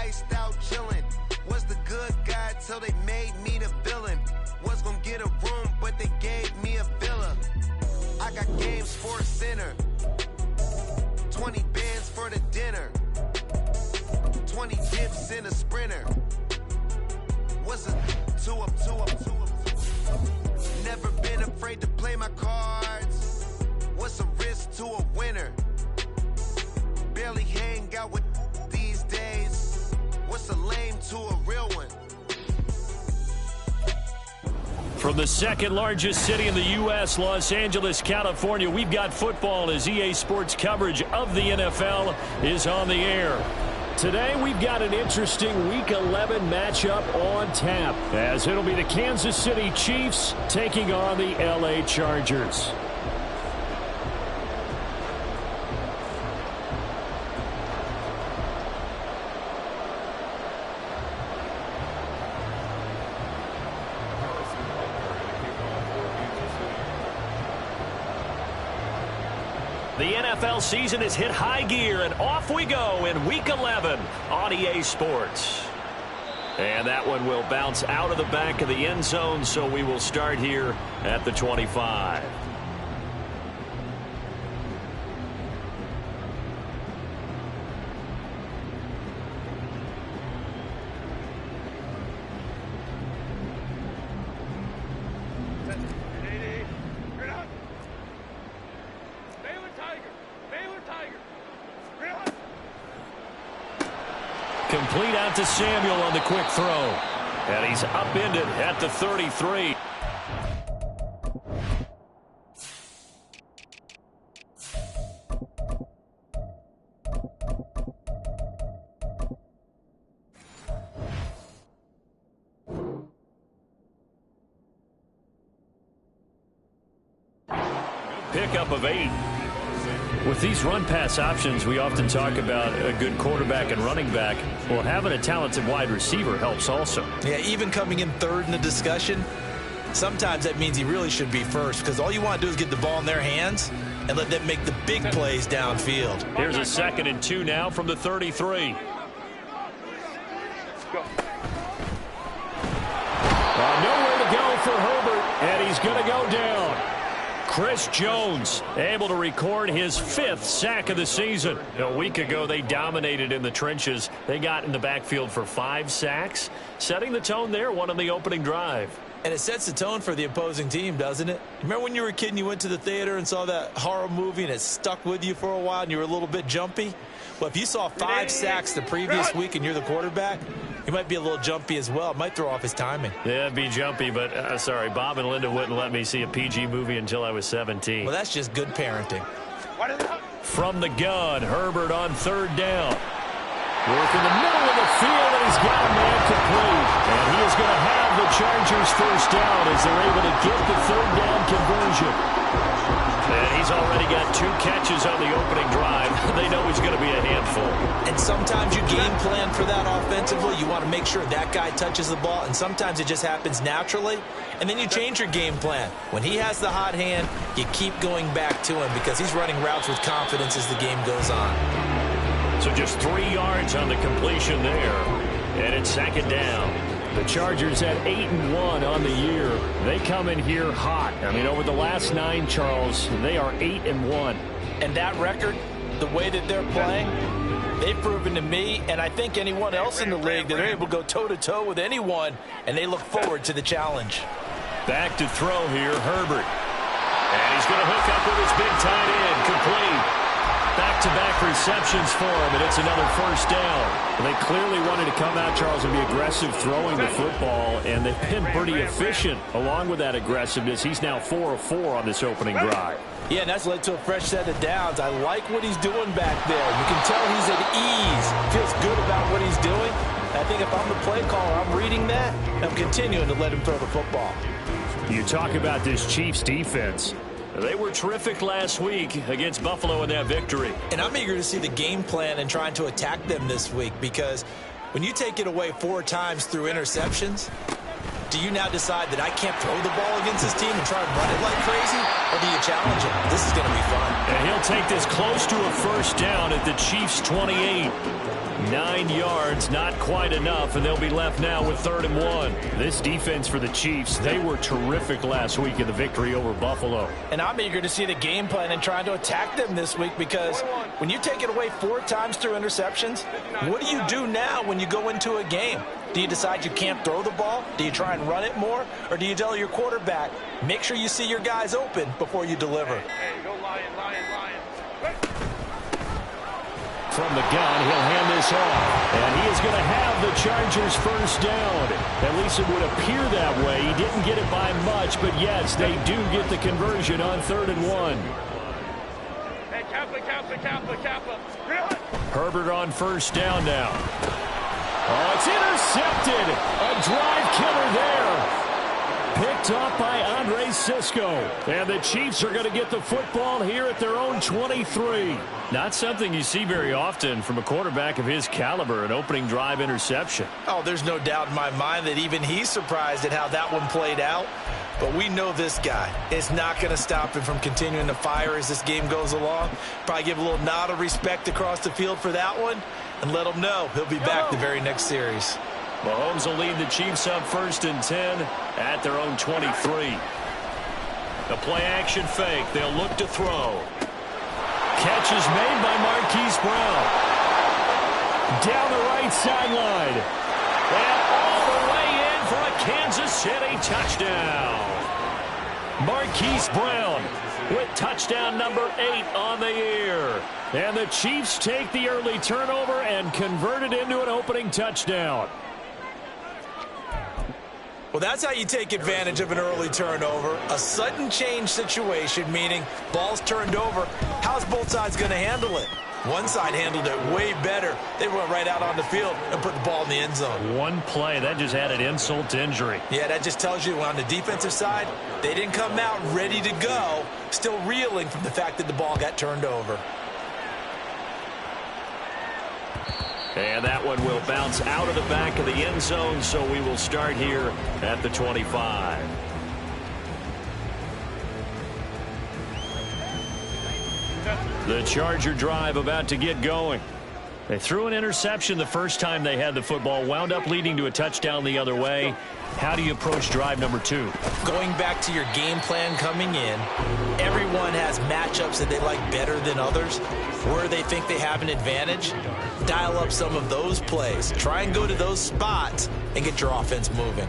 iced out chillin'. Was the good guy till they made me the villain. Was gonna get a room, but they gave me a villa. I got Game Sports Center. 20 bands for the dinner. 20 dips in a sprinter. What's a two up? Never been afraid to play my cards. What's a risk to a winner? Barely hang out with these days. What's a lame to a real one? From the second largest city in the U.S., Los Angeles, California, we've got football as EA Sports coverage of the NFL is on the air. Today, we've got an interesting Week 11 matchup on tap, as it'll be the Kansas City Chiefs taking on the L.A. Chargers. The NFL season has hit high gear, and off we go in Week 11 on EA Sports. And that one will bounce out of the back of the end zone, so we will start here at the 25. Complete out to Samuel on the quick throw. And he's upended at the 33. Pickup of 8. With these run-pass options, we often talk about a good quarterback and running back. Well, having a talented wide receiver helps also. Yeah, even coming in third in the discussion, sometimes that means he really should be first, because all you want to do is get the ball in their hands and let them make the big plays downfield. Here's a 2nd and 2 now from the 33. Nowhere to go for Herbert, and he's going to go down. Chris Jones able to record his 5th sack of the season. A week ago, they dominated in the trenches. They got in the backfield for 5 sacks, setting the tone there, one on the opening drive. And it sets the tone for the opposing team, doesn't it? Remember when you were a kid and you went to the theater and saw that horror movie and it stuck with you for a while and you were a little bit jumpy? Well, if you saw 5 sacks the previous week and you're the quarterback, he might be a little jumpy as well. It might throw off his timing. Yeah, it'd be jumpy, but sorry, Bob and Linda wouldn't let me see a PG movie until I was 17. Well, that's just good parenting. From the gun, Herbert on 3rd down. Work in the middle of the field, and he's got a man complete. And he is going to have the Chargers 1st down as they're able to get the 3rd down conversion. And he's already got 2 catches on the opening drive. They know he's going to be a handful. And sometimes you game plan for that offensively. You want to make sure that guy touches the ball, and sometimes it just happens naturally. And then you change your game plan. When he has the hot hand, you keep going back to him because he's running routes with confidence as the game goes on. So just 3 yards on the completion there. And it's 2nd down. The Chargers at 8-1 on the year. They come in here hot. I mean, over the last 9, Charles, they are 8-1. And that record, the way that they're playing, they've proven to me, and I think anyone else in the league, that they're able to go toe-to-toe with anyone, and they look forward to the challenge. Back to throw here, Herbert. And he's going to hook up with his big tight end, complete. Back-to-back receptions for him, and it's another 1st down. They clearly wanted to come out, Charles, and be aggressive throwing the football, and they've been pretty efficient along with that aggressiveness. He's now 4 of 4 on this opening drive. Yeah, and that's led to a fresh set of downs. I like what he's doing back there. You can tell he's at ease, feels good about what he's doing. I think if I'm the play caller, I'm reading that, and I'm continuing to let him throw the football. You talk about this Chiefs defense. They were terrific last week against Buffalo in that victory. And I'm eager to see the game plan and trying to attack them this week, because when you take it away 4 times through interceptions, do you now decide that I can't throw the ball against this team and try and run it like crazy? Or do you challenge him? This is going to be fun. And he'll take this close to a 1st down at the Chiefs' 28. 9 yards, not quite enough, and they'll be left now with 3rd and 1. This defense for the Chiefs, they were terrific last week in the victory over Buffalo. And I'm eager to see the game plan and trying to attack them this week, because when you take it away 4 times through interceptions, what do you do now when you go into a game? Do you decide you can't throw the ball? Do you try and run it more? Or do you tell your quarterback, make sure you see your guys open before you deliver? Hey, go Lion. From the gun, he'll hand this off. And he is going to have the Chargers first down. At least it would appear that way. He didn't get it by much, but yes, they do get the conversion on 3rd and 1. Hey, Kappa. Herbert on first down now. Oh, it's intercepted. A drive killer there. Picked up by Andre Sisco. And the Chiefs are going to get the football here at their own 23. Not something you see very often from a quarterback of his caliber, an opening drive interception. Oh, there's no doubt in my mind that even he's surprised at how that one played out. But we know this guy is not going to stop him from continuing to fire as this game goes along. Probably give a little nod of respect across the field for that one and let him know he'll be back the very next series. Mahomes will lead the Chiefs up 1st and 10 at their own 23. The play-action fake. They'll look to throw. Catch is made by Marquise Brown. Down the right sideline. And all the way in for a Kansas City touchdown. Marquise Brown with touchdown number 8 on the year. And the Chiefs take the early turnover and convert it into an opening touchdown. Well, that's how you take advantage of an early turnover. A sudden change situation, meaning ball's turned over. How's both sides going to handle it? One side handled it way better. They went right out on the field and put the ball in the end zone. One play, that just added insult to injury. Yeah, that just tells you on the defensive side, they didn't come out ready to go, still reeling from the fact that the ball got turned over. And that one will bounce out of the back of the end zone, so we will start here at the 25. The Charger drive about to get going. They threw an interception the first time they had the football, wound up leading to a touchdown the other way. How do you approach drive number 2? Going back to your game plan coming in, everyone has matchups that they like better than others. Where they think they have an advantage, dial up some of those plays. Try and go to those spots and get your offense moving.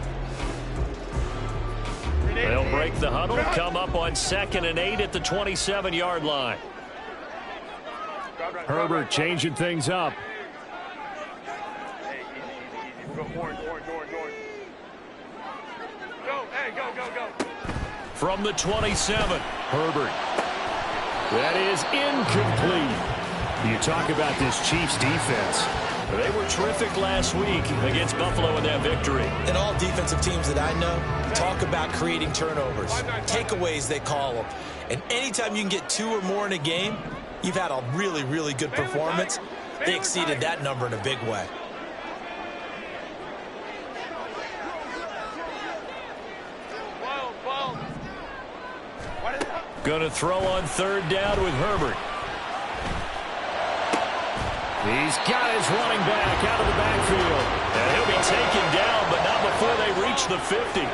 They'll break the huddle, come up on 2nd and 8 at the 27-yard line. Herbert changing things up. Hey, easy. We'll go orange. Go. From the 27, Herbert. That is incomplete. You talk about this Chiefs defense. They were terrific last week against Buffalo in that victory. And all defensive teams that I know talk about creating turnovers. Takeaways, they call them. And anytime you can get 2 or more in a game, you've had a really, really good performance. They exceeded that number in a big way. Going to throw on 3rd down with Herbert. He's got his running back out of the backfield. And he'll be taken down, but not before they reach the 50.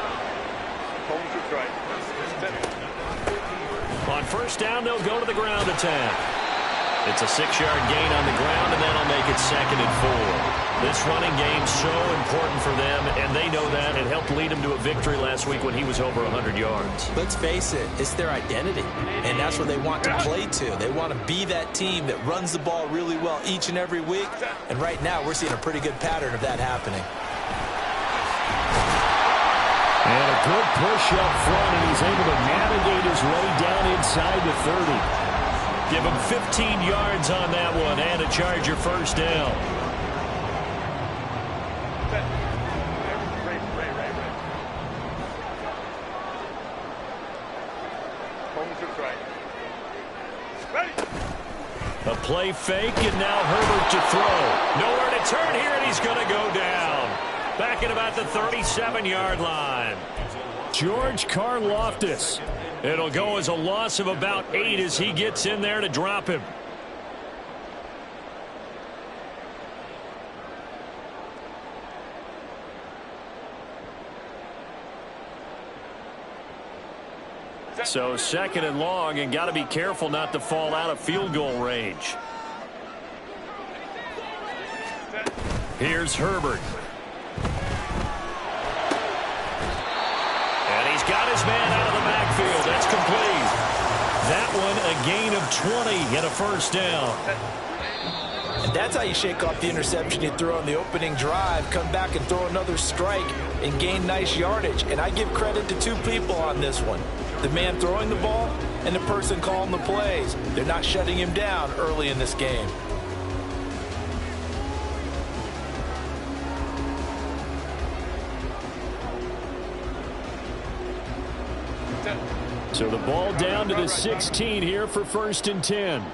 On 1st down, they'll go to the ground attack. It's a 6-yard gain on the ground, and that'll make it 2nd and 4. This running game so important for them, and they know that. It helped lead them to a victory last week when he was over 100 yards. Let's face it, it's their identity, and that's what they want to play to. They want to be that team that runs the ball really well each and every week, and right now we're seeing a pretty good pattern of that happening. And a good push up front, and he's able to navigate his way down inside the 30. Give him 15 yards on that one, and a Charger first down. A play fake, and now Herbert to throw. Nowhere to turn here, and he's going to go down. Back at about the 37-yard line. George Karlaftis. It'll go as a loss of about 8 as he gets in there to drop him. So 2nd and long, and got to be careful not to fall out of field goal range. Here's Herbert. And he's got his man out of the backfield. That's complete. That one a gain of 20 and a first down. And that's how you shake off the interception you threw on the opening drive, come back and throw another strike and gain nice yardage. And I give credit to two people on this one. The man throwing the ball and the person calling the plays. They're not shutting him down early in this game. So the ball down to the 16 here for 1st and 10.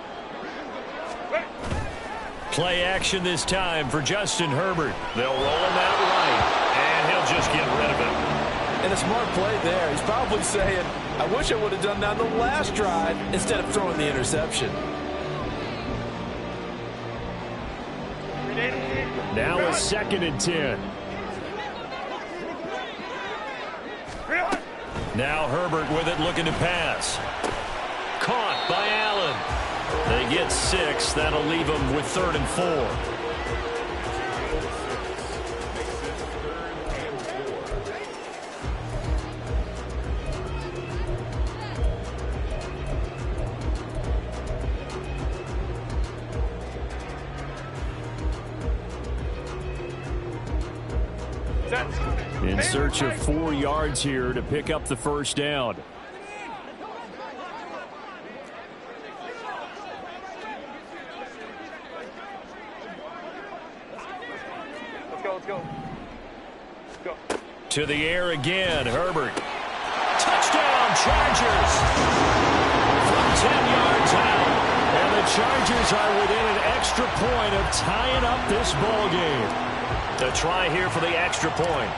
Play action this time for Justin Herbert. They'll roll him out right, and he'll just get rid of it. And a smart play there. He's probably saying, I wish I would have done that on the last drive instead of throwing the interception. Now a 2nd and 10. Now Herbert with it, looking to pass. Caught by Allen. They get 6. That'll leave them with 3rd and 4. In search of 4 yards here to pick up the first down. Let's go. To the air again, Herbert. Touchdown, Chargers! From 10 yards out. And the Chargers are within an extra point of tying up this ball game. The try here for the extra point.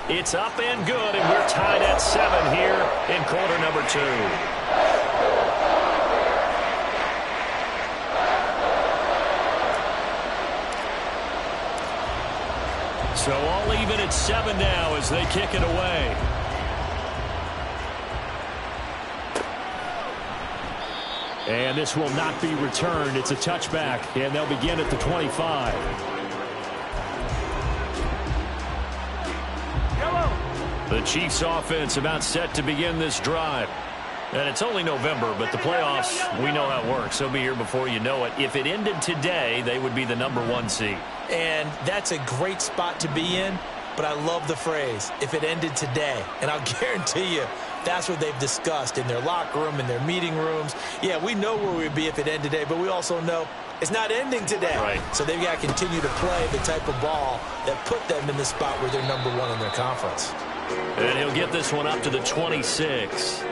It's up and good, and we're tied at 7 here in quarter number 2. So all even at 7 now as they kick it away. And this will not be returned. It's a touchback, and they'll begin at the 25. The Chiefs offense about set to begin this drive. And it's only November, but the playoffs, we know how it works. They'll be here before you know it. If it ended today, they would be the #1 seed. And that's a great spot to be in, but I love the phrase, if it ended today. And I'll guarantee you, that's what they've discussed in their locker room, in their meeting rooms. Yeah, we know where we'd be if it ended today, but we also know it's not ending today. Right. So they've got to continue to play the type of ball that put them in the spot where they're #1 in their conference. And he'll get this one up to the 26.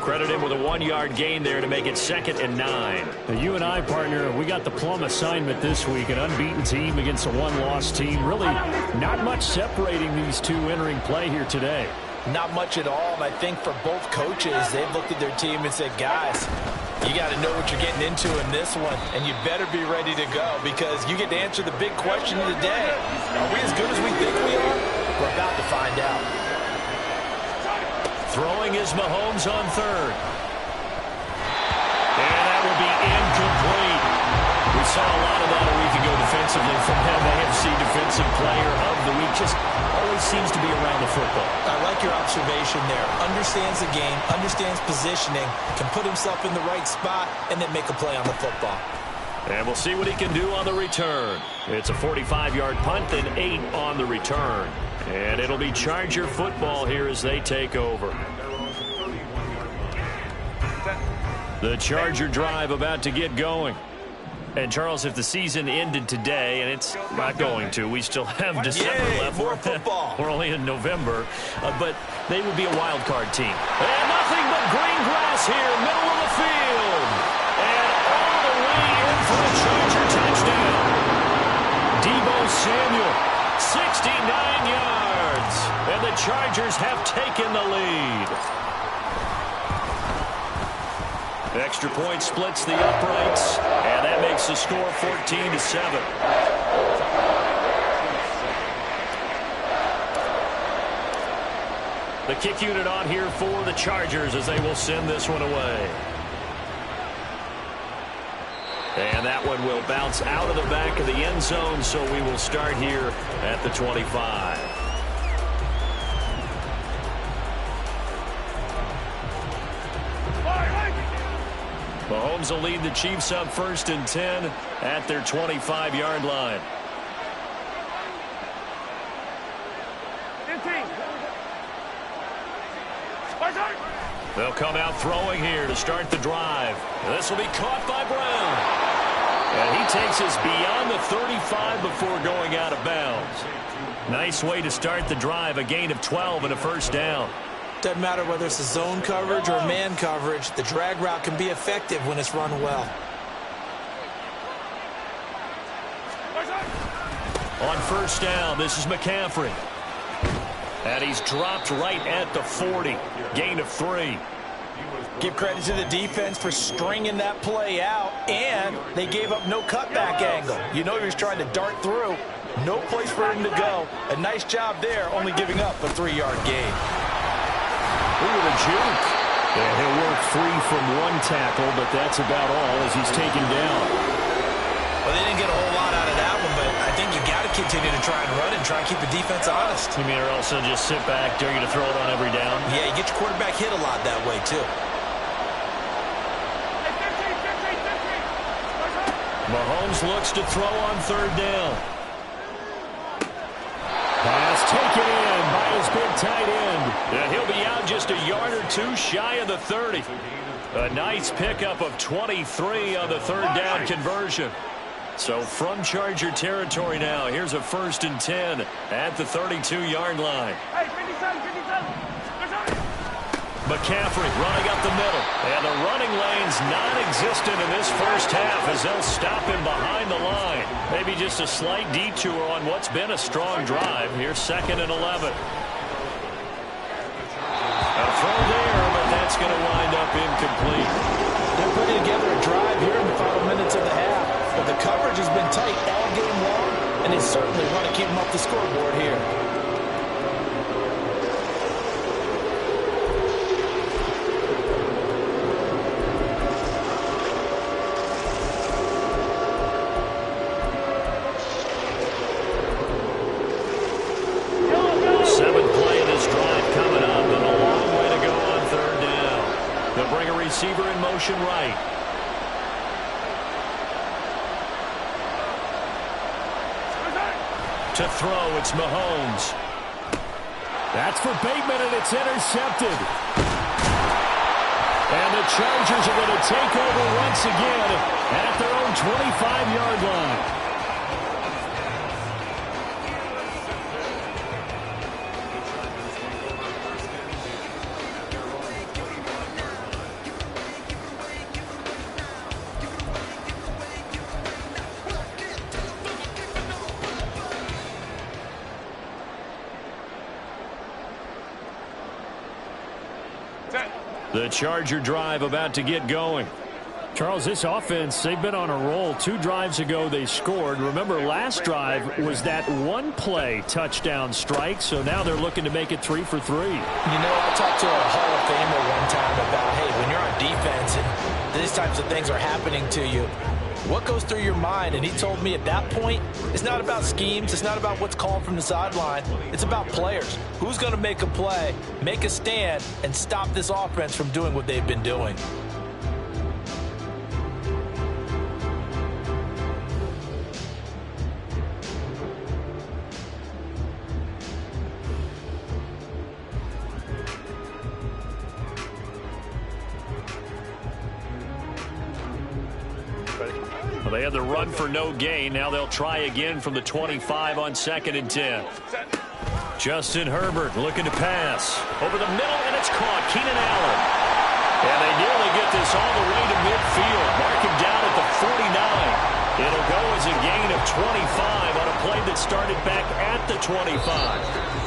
Credit him with a 1-yard gain there to make it 2nd and 9. Now, you and I, partner, we got the plum assignment this week. An unbeaten team against a one-loss team. Really not much separating these two entering play here today. Not much at all, and I think for both coaches, they've looked at their team and said, guys, you got to know what you're getting into in this one, and you better be ready to go because you get to answer the big question of the day. Are we as good as we think we are? We're about to find out. Throwing is Mahomes on 3rd. And that will be incomplete. We saw a lot of that a week ago defensively from him. AFC Defensive Player of the Week. Just always seems to be around the football. I like your observation there. Understands the game, understands positioning, can put himself in the right spot, and then make a play on the football. And we'll see what he can do on the return. It's a 45-yard punt, then 8 on the return. And it'll be Charger football here as they take over. The Charger drive about to get going. And, Charles, if the season ended today, and it's not going to, we still have December left. More football. We're only in November. But they would be a wild card team. And nothing but green grass here, middle of the field. And all the way in for a Charger touchdown. Deebo Samuel, 69 yards. And the Chargers have taken the lead. Extra point splits the uprights, and that makes the score 14-7. The kick unit on here for the Chargers as they will send this one away. And that one will bounce out of the back of the end zone, so we will start here at the 25. Mahomes will lead the Chiefs up 1st and 10 at their 25-yard line. They'll come out throwing here to start the drive. This will be caught by Brown. And he takes us beyond the 35 before going out of bounds. Nice way to start the drive, a gain of 12 and a first down. Doesn't matter whether it's a zone coverage or man coverage, the drag route can be effective when it's run well. On first down, this is McCaffrey. And he's dropped right at the 40. Gain of 3. Give credit to the defense for stringing that play out, and they gave up no cutback angle. You know he was trying to dart through. No place for him to go. A nice job there, only giving up a 3-yard gain. Look at the juke. And he'll work free from one tackle, but that's about all as he's taken down. Well, they didn't get a whole lot out of that one, but I think you got to continue to try and run it and try and keep the defense honest. You mean or else they'll just sit back, dare you to throw it on every down? Yeah, you get your quarterback hit a lot that way, too. Mahomes looks to throw on 3rd down. Pass taken in by his big tight end. And he'll be out just a yard or 2 shy of the 30. A nice pickup of 23 on the 3rd down conversion. So from Charger territory now, here's a 1st and 10 at the 32-yard line. McCaffrey running up the middle. And the running lane's non-existent in this first half as they'll stop him behind the line. Maybe just a slight detour on what's been a strong drive. Here's 2nd and 11. A throw there, but that's going to wind up incomplete. They're putting together a drive here in the final minutes of the half. But the coverage has been tight all game long, and they certainly want to keep them off the scoreboard here. Receiver in motion right. To throw, it's Mahomes. That's for Bateman, and it's intercepted. And the Chargers are going to take over once again at their own 25-yard line. The Charger drive about to get going. Charles, this offense, they've been on a roll. 2 drives ago they scored. Remember, last drive was that one-play touchdown strike, so now they're looking to make it 3 for 3. You know, I talked to a Hall of Famer one time about, hey, when you're on defense and these types of things are happening to you, what goes through your mind? And he told me at that point, it's not about schemes. It's not about what's called from the sideline. It's about players. Who's going to make a play, make a stand, and stop this offense from doing what they've been doing? Well, they had the run for no gain. Now they'll try again from the 25 on 2nd and 10. Justin Herbert looking to pass. Over the middle, and it's caught. Keenan Allen. And they nearly get this all the way to midfield. Mark him down at the 49. It'll go as a gain of 25 on a play that started back at the 25.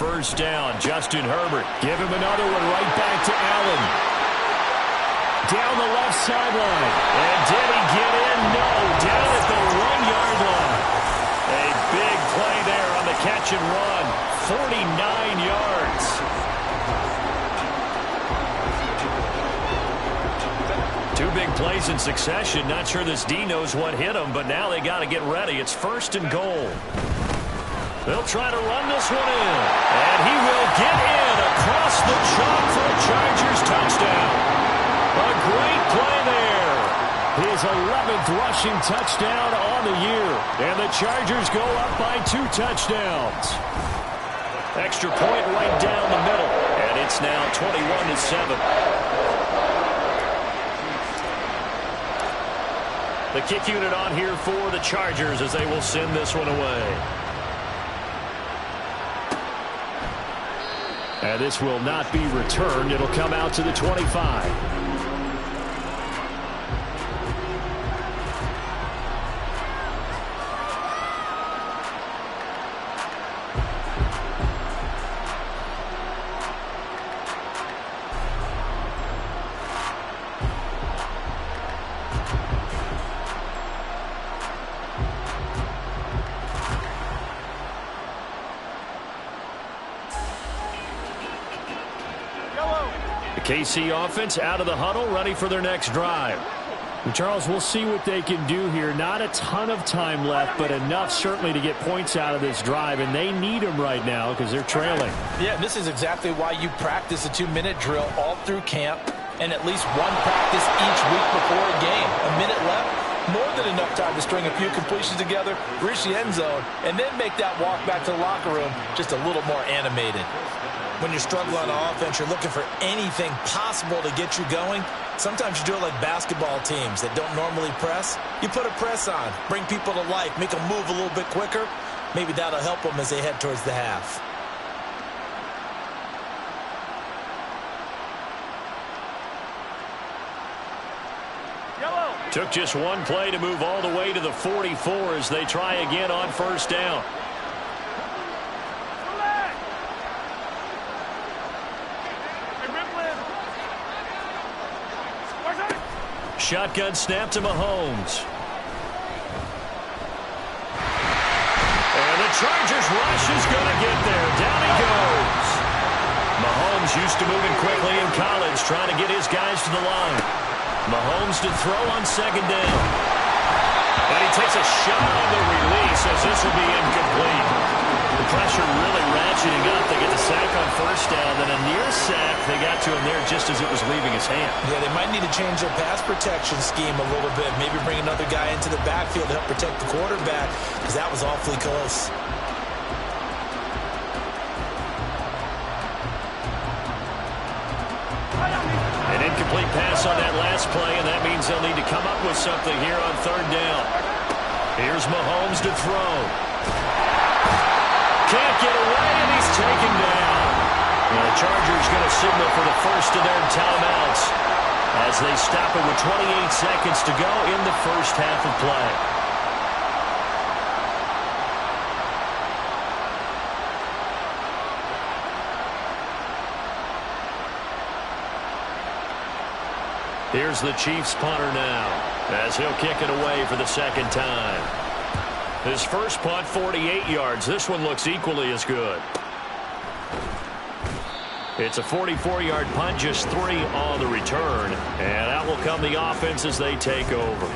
first down. Justin Herbert. Give him another one right back to Allen. Down the left sideline. And did he get in? No. Down at the 1-yard line. A big play there on the catch and run. 49 yards. Two big plays in succession. Not sure this D knows what hit him, but now they got to get ready. It's 1st and goal. They'll try to run this one in. And he will get in across the chalk for a Chargers touchdown. A great play there. His 11th rushing touchdown on the year. And the Chargers go up by 2 touchdowns. Extra point right down the middle. And it's now 21-7. The kick unit on here for the Chargers as they will send this one away. And this will not be returned. It'll come out to the 25. KC offense out of the huddle, ready for their next drive. And Charles, we'll see what they can do here. Not a ton of time left, but enough certainly to get points out of this drive, and they need them right now because they're trailing. Yeah, this is exactly why you practice a 2-minute drill all through camp and at least one practice each week before a game. A minute left, more than enough time to string a few completions together, reach the end zone, and then make that walk back to the locker room just a little more animated. When you're struggling on offense, you're looking for anything possible to get you going. Sometimes you do it like basketball teams that don't normally press. You put a press on, bring people to life, make them move a little bit quicker. Maybe that'll help them as they head towards the half. Yellow. Took just one play to move all the way to the 44 as they try again on first down. Shotgun snap to Mahomes. And the Chargers rush is going to get there. Down he goes. Mahomes used to moving quickly in college, trying to get his guys to the line. Mahomes to throw on 2nd down. And he takes a shot on the release as this will be incomplete. The pressure really ratcheting up. They get the sack on 1st down. Then a near sack. They got to him there just as it was leaving his hand. Yeah, they might need to change their pass protection scheme a little bit. Maybe bring another guy into the backfield to help protect the quarterback because that was awfully close. An incomplete pass on that last play, and that means they'll need to come up with something here on 3rd down. Here's Mahomes to throw. Can't get away, and he's taken down. And the Chargers going to signal for the first of their timeouts as they stop it with 28 seconds to go in the first half of play. Here's the Chiefs punter now as he'll kick it away for the 2nd time. His first punt, 48 yards. This one looks equally as good. It's a 44-yard punt, just 3 on the return. And out will come the offense as they take over.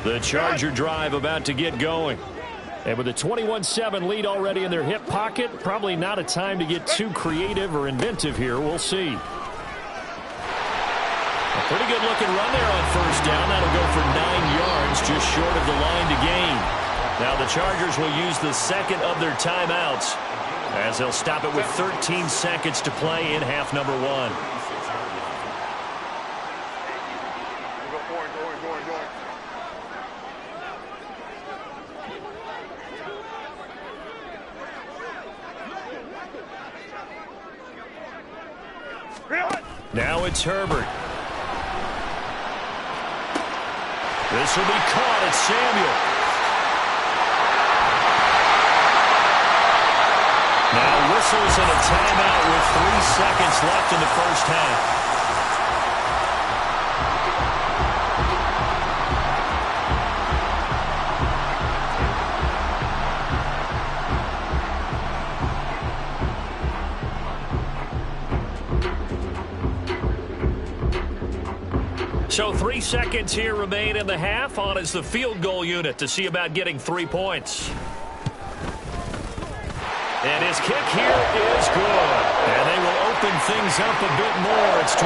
The Charger drive about to get going. And with a 21-7 lead already in their hip pocket, probably not a time to get too creative or inventive here. We'll see. A pretty good looking run there on 1st down. That'll go for 9 yards, just short of the line to gain. Now the Chargers will use the 2nd of their timeouts as they'll stop it with 13 seconds to play in half number 1. Now it's Herbert. This will be caught at Samuel. Now whistles and a timeout with 3 seconds left in the first half. So 3 seconds here remain in the half. On is the field goal unit to see about getting 3 points. And his kick here is good. And they will open things up a bit more. It's 24-7.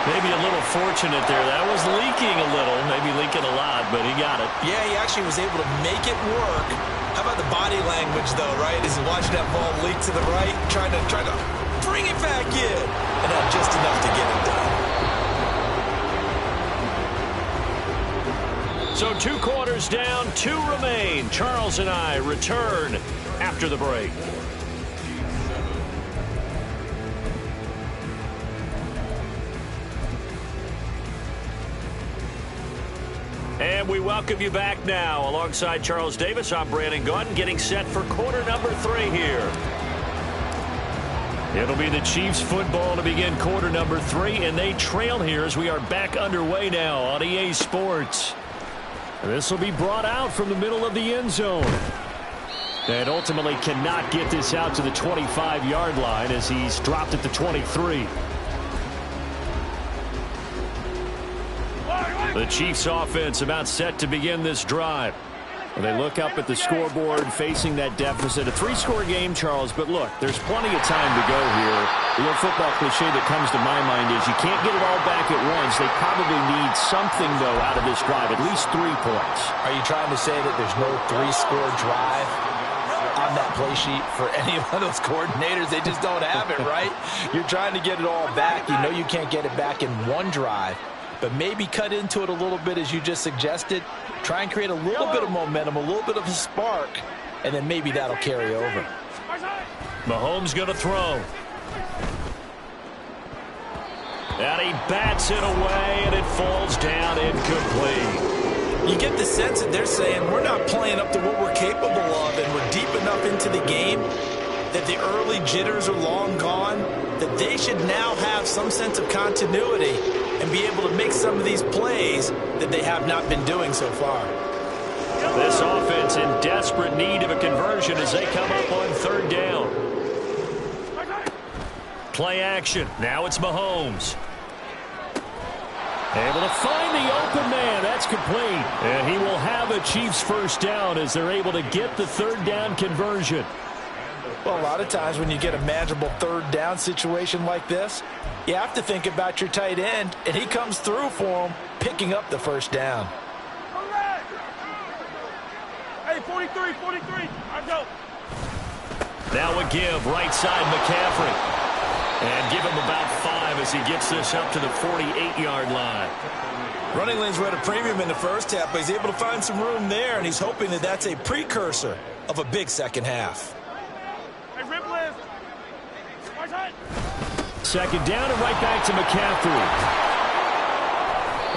Maybe a little fortunate there. That was leaking a little, maybe leaking a lot, but he got it. Yeah, he actually was able to make it work. How about the body language, though, right? As he watched that ball leak to the right, trying to bring it back in. And not just enough to get it done. So 2 quarters down, 2 remain. Charles and I return after the break. And we welcome you back now. Alongside Charles Davis, I'm Brandon Gaudin, getting set for quarter number 3 here. It'll be the Chiefs football to begin quarter number 3, and they trail here as we are back underway now on EA Sports. This will be brought out from the middle of the end zone. And ultimately cannot get this out to the 25-yard line as he's dropped at the 23. The Chiefs offense about set to begin this drive. They look up at the scoreboard facing that deficit. A 3-score game, Charles, but look, there's plenty of time to go here. The little football cliche that comes to my mind is you can't get it all back at once. They probably need something, though, out of this drive, at least 3 points. Are you trying to say that there's no 3-score drive on that play sheet for any of those coordinators? They just don't have it, right? You're trying to get it all back. You know you can't get it back in one drive, but maybe cut into it a little bit as you just suggested. Try and create a little bit of momentum, a little bit of a spark, and then maybe that'll carry over. Mahomes going to throw. And he bats it away, and it falls down incomplete. You get the sense that they're saying we're not playing up to what we're capable of, and we're deep enough into the game that the early jitters are long gone, that they should now have some sense of continuity and be able to make some of these plays that they have not been doing so far. This offense in desperate need of a conversion as they come up on 3rd down. Play action. Now it's Mahomes. Able to find the open man. That's complete. And he will have a Chiefs first down as they're able to get the 3rd down conversion. Well, a lot of times when you get a manageable 3rd down situation like this, you have to think about your tight end, and he comes through for him, picking up the first down. Hey, 43, 43. I go. Now a give, right side McCaffrey. And give him about 5 as he gets this up to the 48-yard line. Running lanes were at a premium in the first half, but he's able to find some room there, and he's hoping that that's a precursor of a big second half. Hey, rip list. Right side. 2nd down and right back to McCaffrey.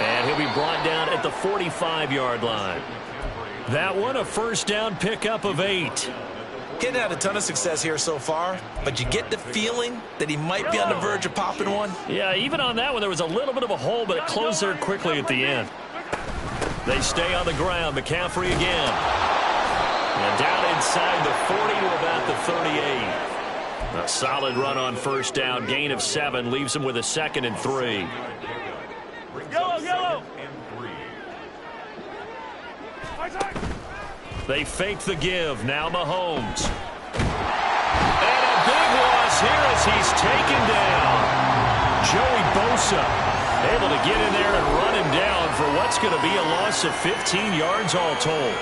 And he'll be brought down at the 45-yard line. That one a first down pickup of 8. He hadn't had a ton of success here so far, but you get the feeling that he might be on the verge of popping one. Yeah, even on that one, there was a little bit of a hole, but it closed there quickly at the end. They stay on the ground. McCaffrey again. And down inside the 40 to about the 38. A solid run on first down. Gain of 7 leaves him with a 2nd and 3. Yellow, yellow. They fake the give. Now Mahomes. And a big loss here as he's taken down. Joey Bosa able to get in there and run him down for what's going to be a loss of 15 yards all told.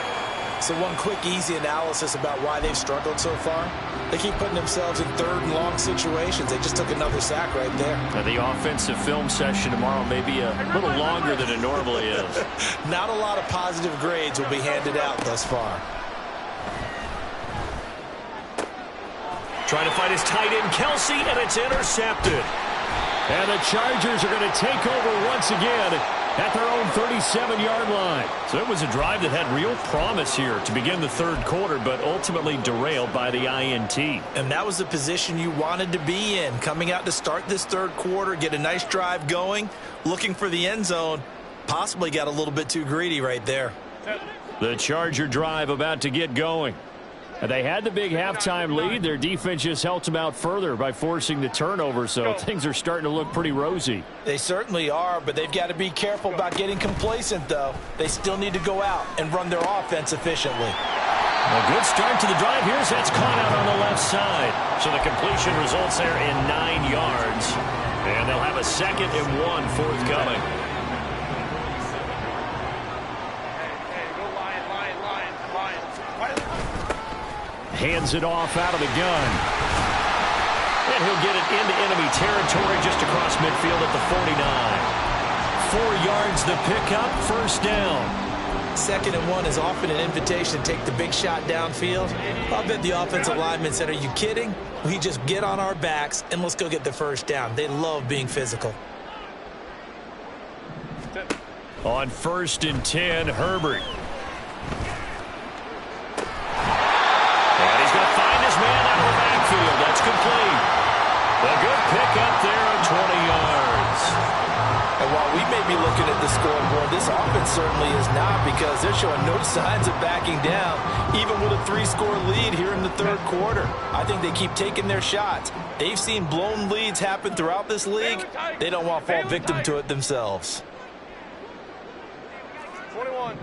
So one quick, easy analysis about why they've struggled so far. They keep putting themselves in 3rd and long situations. They just took another sack right there. And the offensive film session tomorrow may be a little longer than it normally is. Not a lot of positive grades will be handed out thus far. Trying to find his tight end, Kelsey, and it's intercepted. And the Chargers are going to take over once again at their own 37-yard line. So it was a drive that had real promise here to begin the third quarter, but ultimately derailed by the INT. And that was the position you wanted to be in, coming out to start this third quarter, get a nice drive going, looking for the end zone. Possibly got a little bit too greedy right there. The Charger drive about to get going. They had the big halftime lead. Their defense just helped them out further by forcing the turnover, so things are starting to look pretty rosy. They certainly are, but they've got to be careful about getting complacent, though. They still need to go out and run their offense efficiently. A good start to the drive. Here's that's caught out on the left side. So the completion results there in 9 yards. And they'll have a 2nd and 1 forthcoming. Hands it off out of the gun. And he'll get it into enemy territory just across midfield at the 49. 4 yards the pickup, first down. 2nd and 1 is often an invitation to take the big shot downfield. I bet the offensive lineman said, are you kidding? We just get on our backs and let's go get the first down. They love being physical. On 1st and 10, Herbert. Man out of the backfield. That's complete. A good pickup there of 20 yards. And while we may be looking at the scoreboard, this offense certainly is not, because they're showing no signs of backing down, even with a 3-score lead here in the third quarter. I think they keep taking their shots. They've seen blown leads happen throughout this league. They don't want to fall victim to it themselves. 21.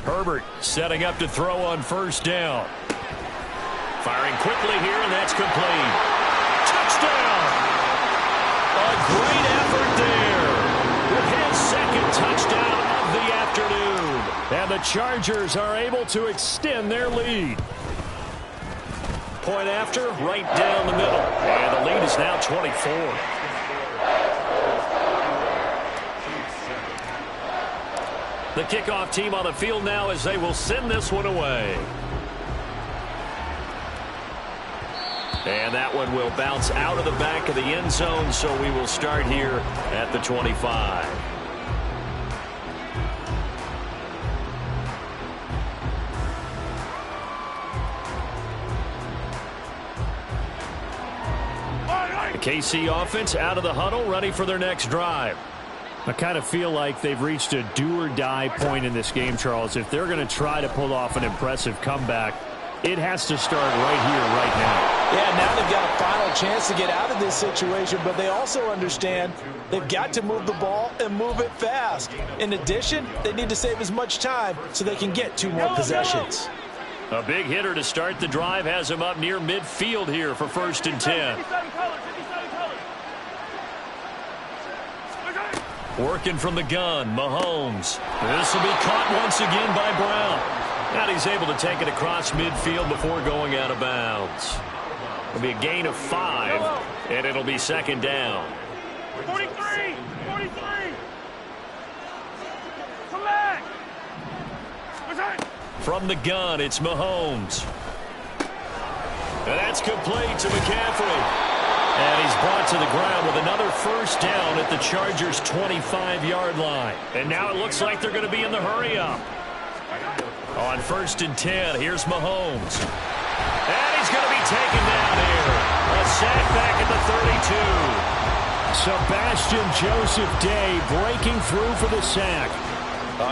Herbert setting up to throw on 1st down. Firing quickly here, and that's complete. Touchdown! A great effort there with his 2nd touchdown of the afternoon. And the Chargers are able to extend their lead. Point after, right down the middle. And the lead is now 24. The kickoff team on the field now as they will send this one away. And that one will bounce out of the back of the end zone, so we will start here at the 25. The KC offense out of the huddle, ready for their next drive. I kind of feel like they've reached a do-or-die point in this game, Charles. If they're going to try to pull off an impressive comeback, it has to start right here, right now. Yeah, now they've got a final chance to get out of this situation, but they also understand they've got to move the ball and move it fast. In addition, they need to save as much time so they can get 2 more possessions. A big hitter to start the drive has him up near midfield here for 1st and 10. Working from the gun, Mahomes. This will be caught once again by Brown. And he's able to take it across midfield before going out of bounds. It'll be a gain of 5, and it'll be 2nd down. 43! 43! Come back! From the gun, it's Mahomes. And that's complete to McCaffrey. And he's brought to the ground with another first down at the Chargers' 25-yard line. And now it looks like they're going to be in the hurry-up. On 1st and 10, here's Mahomes. And he's going to be taken down here. A sack back at the 32. Sebastian Joseph Day breaking through for the sack.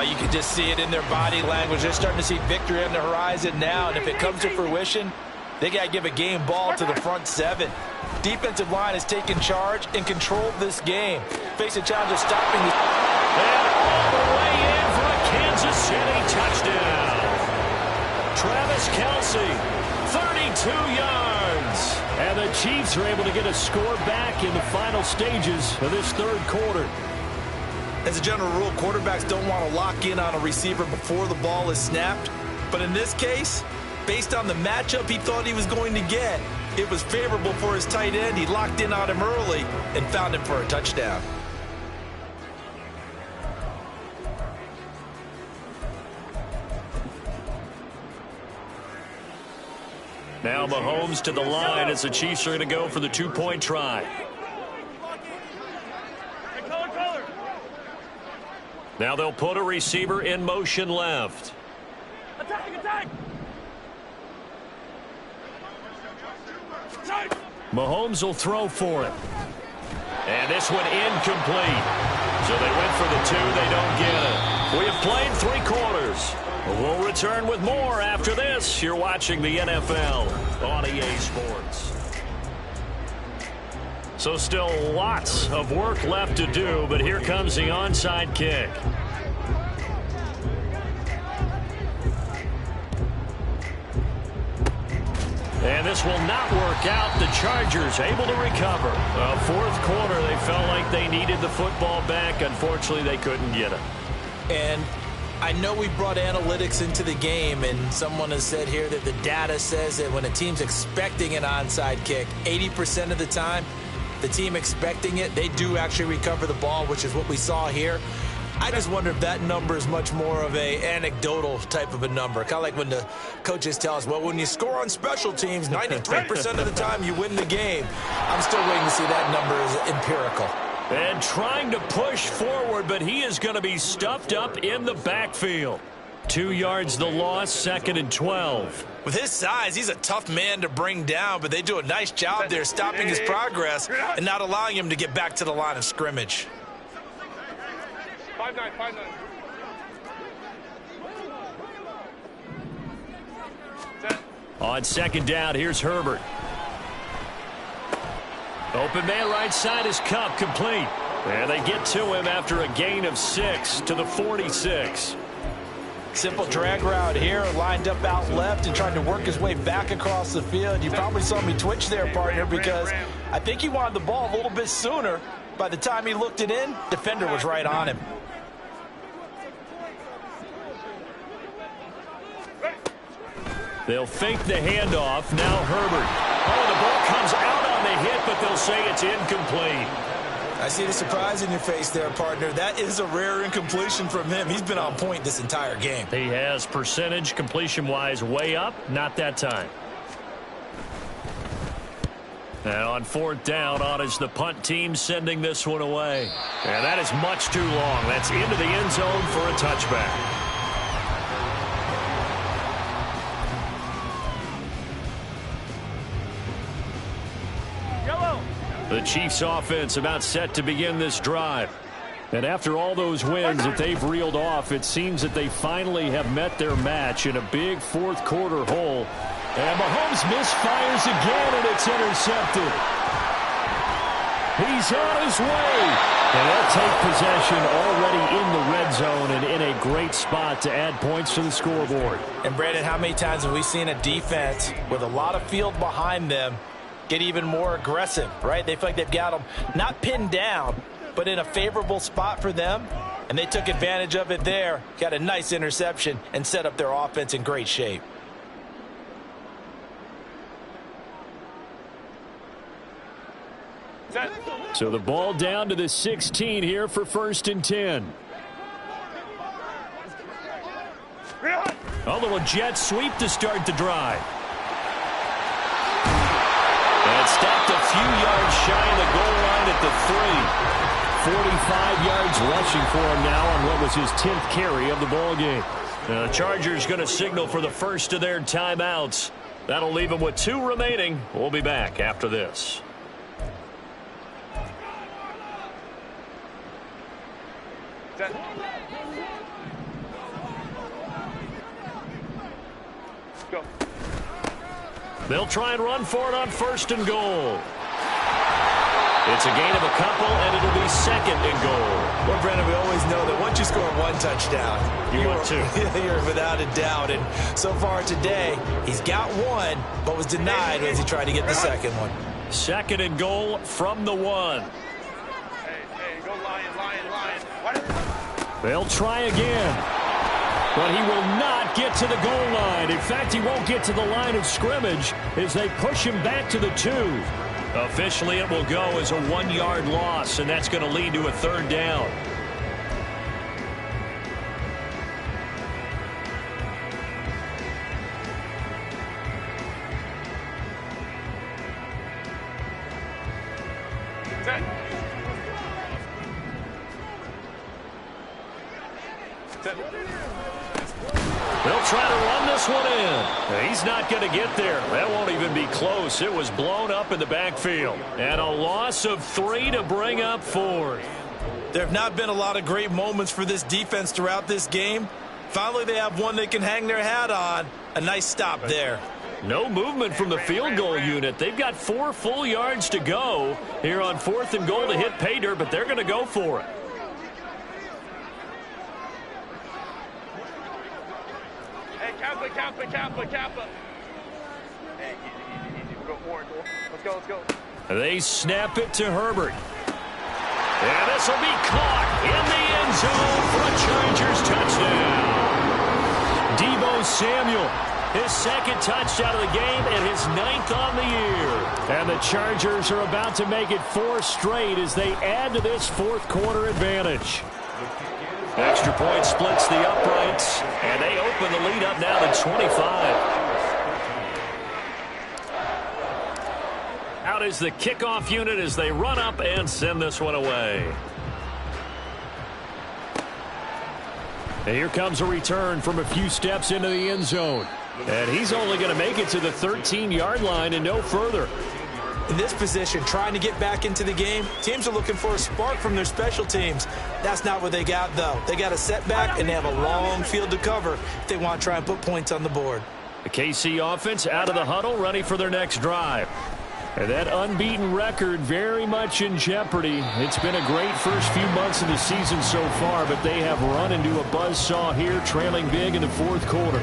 You can just see it in their body language. They're starting to see victory on the horizon now, and if it comes to fruition, they got to give a game ball to the front 7. Defensive line has taken charge and controlled this game. Face a challenge of stopping the... And all the way in for a Kansas City touchdown. Travis Kelce, 32 yards. And the Chiefs are able to get a score back in the final stages of this third quarter. As a general rule, quarterbacks don't want to lock in on a receiver before the ball is snapped. But in this case, based on the matchup he thought he was going to get, it was favorable for his tight end. He locked in on him early and found him for a touchdown. Now Mahomes to the line as the Chiefs are going to go for the two-point try. Now they'll put a receiver in motion left. Attack! Mahomes will throw for it. And this one incomplete. So they went for the two. They don't get it. We have played 3 quarters. We'll return with more after this. You're watching the NFL on EA Sports. So still lots of work left to do, but here comes the onside kick. And this will not work out. The Chargers able to recover. Fourth quarter, they felt like they needed the football back. Unfortunately, they couldn't get it. And I know we brought analytics into the game, and someone has said here that the data says that when a team's expecting an onside kick, 80% of the time, the team expecting it, they do actually recover the ball, which is what we saw here. I just wonder if that number is much more of a anecdotal type of a number. Kind of like when the coaches tell us, well, when you score on special teams, 93% of the time you win the game. I'm still waiting to see that number is empirical. And trying to push forward, but he is going to be stuffed up in the backfield. 2 yards the loss, 2nd and 12. With his size, he's a tough man to bring down, but they do a nice job there stopping his progress and not allowing him to get back to the line of scrimmage. 5-9. On 2nd down, here's Herbert. Open man right side is Cup, complete. And they get to him after a gain of 6 to the 46. Simple drag route here, lined up out left and trying to work his way back across the field. You probably saw me twitch there, partner, because I think he wanted the ball a little bit sooner. By the time he looked it in, defender was right on him. They'll fake the handoff. Now Herbert. Oh, the ball comes out on the hit, but they'll say it's incomplete. I see the surprise in your face there, partner. That is a rare incompletion from him. He's been on point this entire game. He has percentage completion-wise way up. Not that time. And on 4th down, on is the punt team sending this one away. And that is much too long. That's into the end zone for a touchback. The Chiefs offense about set to begin this drive. And after all those wins that they've reeled off, it seems that they finally have met their match in a big 4th quarter hole. And Mahomes misfires again, and it's intercepted. He's on his way. And they'll take possession already in the red zone and in a great spot to add points to the scoreboard. And, Brandon, how many times have we seen a defense with a lot of field behind them get even more aggressive, right? They feel like they've got them not pinned down, but in a favorable spot for them, and they took advantage of it there, got a nice interception, and set up their offense in great shape. So the ball down to the 16 here for 1st and 10. A little jet sweep to start the drive. And stopped a few yards shy of the goal line at the 3. 45 yards rushing for him now on what was his 10th carry of the ball game. The Chargers going to signal for the first of their timeouts. That'll leave them with 2 remaining. We'll be back after this. Go. They'll try and run for it on 1st and goal. It's a gain of a couple, and it'll be 2nd and goal. Well, Brandon, we always know that once you score 1 touchdown, you want 2. You're without a doubt. And so far today, he's got 1, but was denied as he tried to get the 2nd one. 2nd and goal from the 1. Hey, go Lion. They'll try again. But he will not get to the goal line. In fact, he won't get to the line of scrimmage as they push him back to the 2. Officially, it will go as a 1-yard loss, and that's going to lead to a 3rd down. Set. Set. They'll try to run this one in. He's not going to get there. That won't even be close. It was blown up in the backfield. And a loss of 3 to bring up 4. There have not been a lot of great moments for this defense throughout this game. Finally, they have one they can hang their hat on. A nice stop there. No movement from the field goal unit. They've got 4 full yards to go here on 4th and goal to hit pay dirt, but they're going to go for it. Kappa. Hey, easy. We'll go forward. Let's go. They snap it to Herbert. And this will be caught in the end zone for a Chargers touchdown. Deebo Samuel, his 2nd touchdown of the game and his 9th on the year. And the Chargers are about to make it 4 straight as they add to this 4th quarter advantage. Extra point splits the uprights, and they open the lead up now to 25. Out is the kickoff unit as they run up and send this one away. And here comes a return from a few steps into the end zone. And he's only going to make it to the 13-yard line and no further. In this position, trying to get back into the game, teams are looking for a spark from their special teams. That's not what they got, though. They got a setback, and they have a long field to cover if they want to try and put points on the board. The KC offense out of the huddle, ready for their next drive. And that unbeaten record very much in jeopardy. It's been a great first few months of the season so far, but they have run into a buzzsaw here, trailing big in the 4th quarter.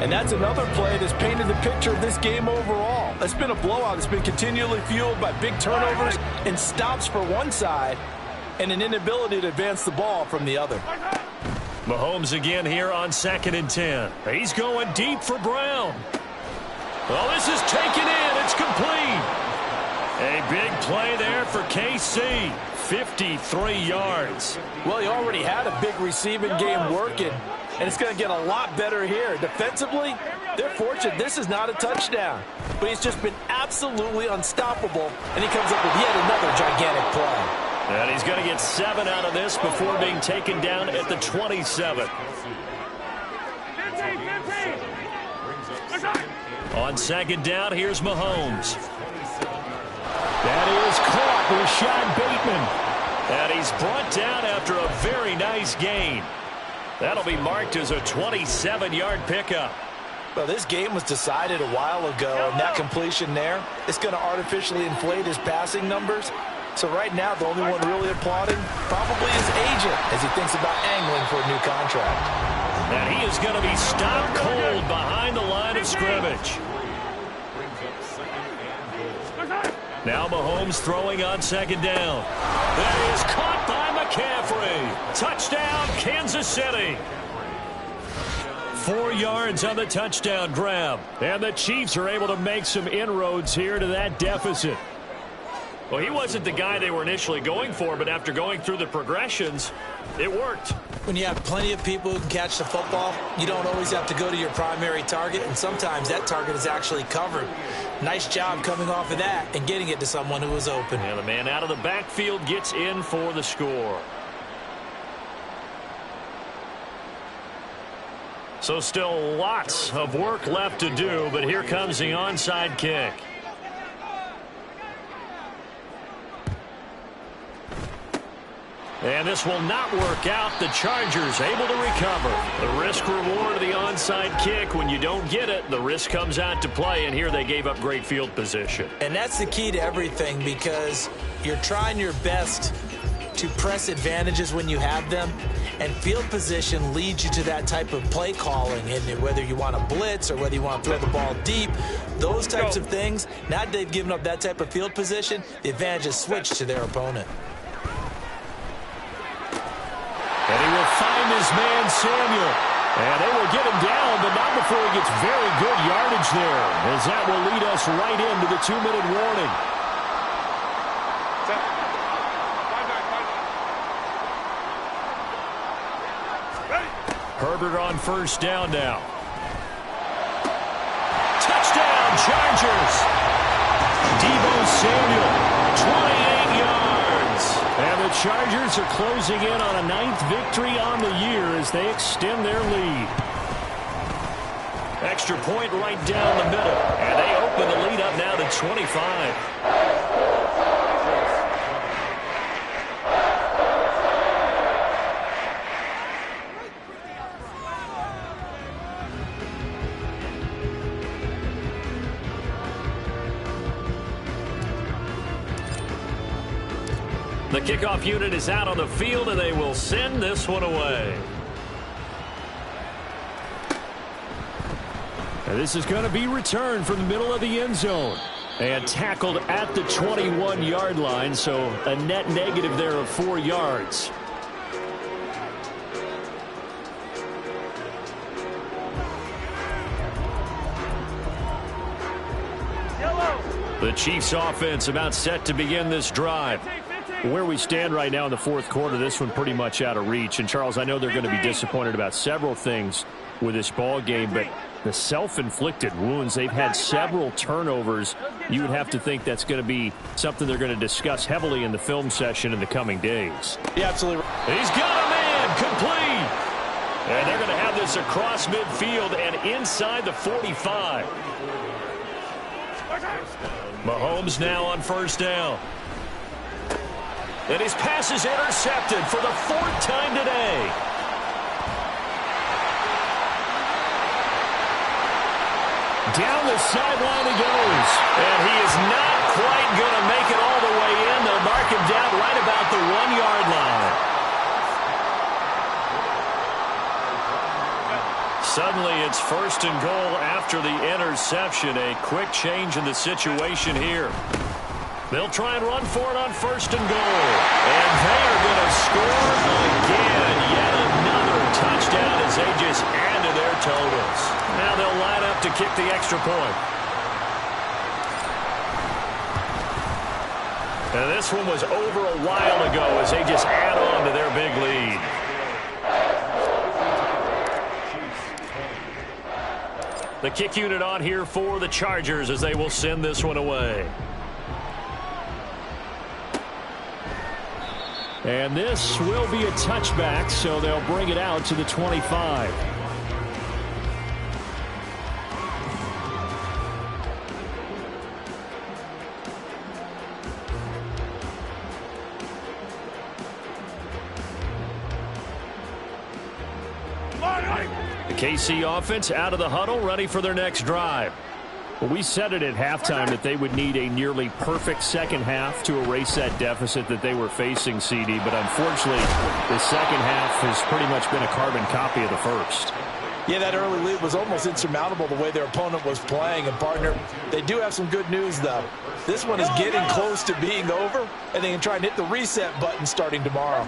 And that's another play that's painted the picture of this game overall. It's been a blowout. It's been continually fueled by big turnovers and stops for one side and an inability to advance the ball from the other. Mahomes again here on 2nd and 10. He's going deep for Brown. Well, this is taken in. It's complete. A big play there for KC. 53 yards. Well, he already had a big receiving game working, and it's going to get a lot better here. Defensively, they're fortunate this is not a touchdown, but he's just been absolutely unstoppable, and he comes up with yet another gigantic play. And he's going to get 7 out of this before being taken down at the 27. On 2nd down, here's Mahomes. That is caught with Rashad Bateman. And he's brought down after a very nice gain. That'll be marked as a 27-yard pickup. Well, this game was decided a while ago, and that completion there, it's going to artificially inflate his passing numbers. So right now, the only one really applauding probably his agent as he thinks about angling for a new contract. And he is going to be stopped cold behind the line of scrimmage. Now Mahomes throwing on 2nd down. That is caught by McCaffrey. Touchdown, Kansas City. 4 yards on the touchdown grab. And the Chiefs are able to make some inroads here to that deficit. Well, he wasn't the guy they were initially going for, but after going through the progressions, it worked. When you have plenty of people who can catch the football, you don't always have to go to your primary target, and sometimes that target is actually covered. Nice job coming off of that and getting it to someone who was open. And the man out of the backfield gets in for the score. So still lots of work left to do, but here comes the onside kick. And this will not work out. The Chargers able to recover. The risk-reward of the onside kick. When you don't get it, the risk comes out to play, and here they gave up great field position. And that's the key to everything, because you're trying your best to press advantages when you have them, and field position leads you to that type of play calling. And whether you want to blitz or whether you want to throw the ball deep, those types of things, now that they've given up that type of field position, the advantage is switched to their opponent. And he will find his man, Samuel. And they will get him down, but not before he gets very good yardage there, as that will lead us right into the 2-minute warning. Herbert on 1st down now. Touchdown, Chargers. Deebo Samuel, 28 yards. Chargers are closing in on a 9th victory on the year as they extend their lead. Extra point right down the middle. And they open the lead up now to 25. The kickoff unit is out on the field, and they will send this one away. And this is going to be returned from the middle of the end zone. And tackled at the 21-yard line, so a net negative there of 4 yards. The Chiefs offense about set to begin this drive. Where we stand right now in the fourth quarter, this one pretty much out of reach. And, Charles, I know they're going to be disappointed about several things with this ball game, but the self-inflicted wounds, they've had several turnovers. You would have to think that's going to be something they're going to discuss heavily in the film session in the coming days. Yeah, absolutely. He's got a man complete. And they're going to have this across midfield and inside the 45. Mahomes now on first down. And his pass is intercepted for the 4th time today. Down the sideline he goes. And he is not quite going to make it all the way in. They'll mark him down right about the 1-yard line. Suddenly it's first and goal after the interception. A quick change in the situation here. They'll try and run for it on first and goal. And they are going to score again. Yet another touchdown as they just add to their totals. Now they'll line up to kick the extra point. And this one was over a while ago as they just add on to their big lead. The kick unit on here for the Chargers as they will send this one away. And this will be a touchback, so they'll bring it out to the 25. The KC offense out of the huddle, ready for their next drive. Well, we said it at halftime that they would need a nearly perfect second half to erase that deficit that they were facing, CD. But unfortunately, the second half has pretty much been a carbon copy of the first. Yeah, that early lead was almost insurmountable the way their opponent was playing. And, partner, they do have some good news, though. This one is getting close to being over, and they can try and hit the reset button starting tomorrow.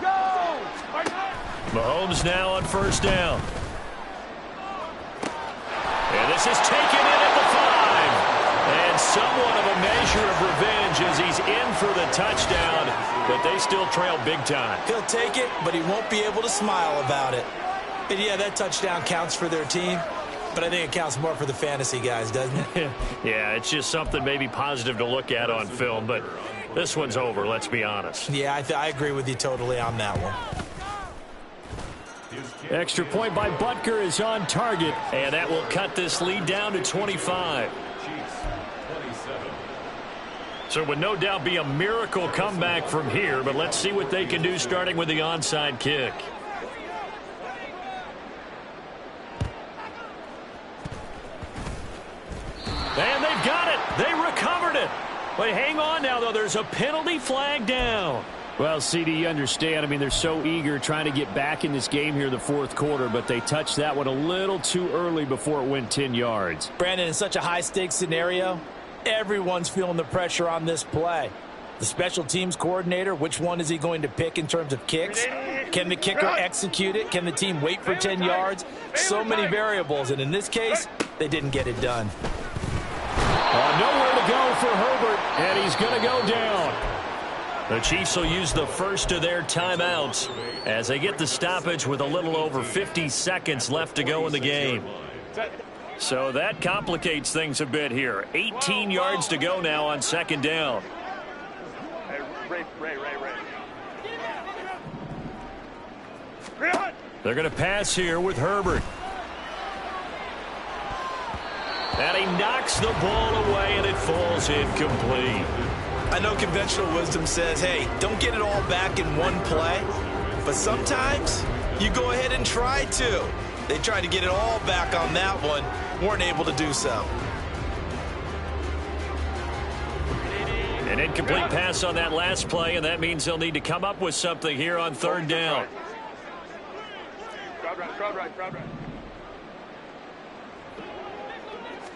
Mahomes now on first down. And this is taken in at the 5. And somewhat of a measure of revenge as he's in for the touchdown, but they still trail big time. He'll take it, but he won't be able to smile about it. And, yeah, that touchdown counts for their team, but I think it counts more for the fantasy guys, doesn't it? Yeah, it's just something maybe positive to look at on film, but this one's over, let's be honest. Yeah, I agree with you totally on that one. Extra point by Butker is on target, and that will cut this lead down to 25. So it would no doubt be a miracle comeback from here, but let's see what they can do starting with the onside kick. And they've got it. They recovered it. But hang on now, though. There's a penalty flag down. Well, CD, you understand. I mean, they're so eager trying to get back in this game here in the fourth quarter, but they touched that one a little too early before it went 10 yards. Brandon, in such a high-stakes scenario, everyone's feeling the pressure on this play. The special teams coordinator, which one is he going to pick in terms of kicks? Can the kicker execute it? Can the team wait for 10 yards? So many variables, and in this case, they didn't get it done. Nowhere to go for Herbert, and he's going to go down. The Chiefs will use the first of their timeouts as they get the stoppage with a little over 50 seconds left to go in the game. So that complicates things a bit here. 18 yards to go now on second down. Ray. They're going to pass here with Herbert. And he knocks the ball away, and it falls incomplete. I know conventional wisdom says, hey, don't get it all back in one play. But sometimes you go ahead and try to. They tried to get it all back on that one. Weren't able to do so. An incomplete pass on that last play, and that means they'll need to come up with something here on third down. Crowd right.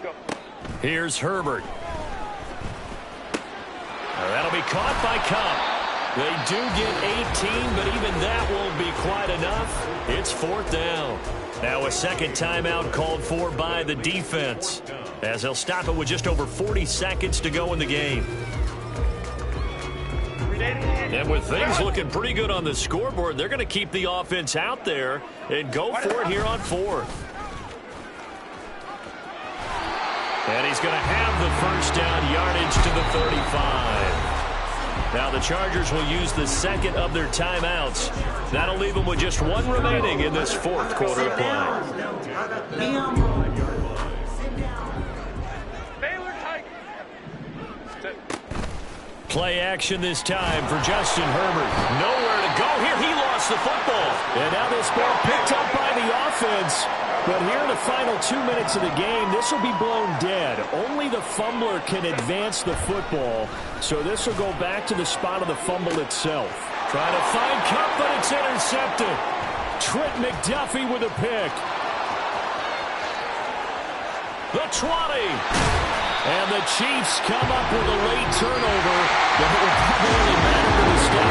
Go. Here's Herbert. That'll be caught by Cup. They do get 18, but even that won't be quite enough. It's fourth down. Now a second timeout called for by the defense, as they'll stop it with just over 40 seconds to go in the game. And with things looking pretty good on the scoreboard, they're going to keep the offense out there and go for it here on fourth. And he's going to have the first down, yardage to the 35. Now the Chargers will use the second of their timeouts. That'll leave them with just one remaining in this fourth quarter of play. Play action this time for Justin Herbert. Nowhere to go here. He lost the football. And now this ball picked up by the offense. But here in the final 2 minutes of the game, this will be blown dead. Only the fumbler can advance the football. So this will go back to the spot of the fumble itself. Trying to find Cup, but it's intercepted. Trent McDuffie with a pick. The 20. And the Chiefs come up with a late turnover that will probably matter to the status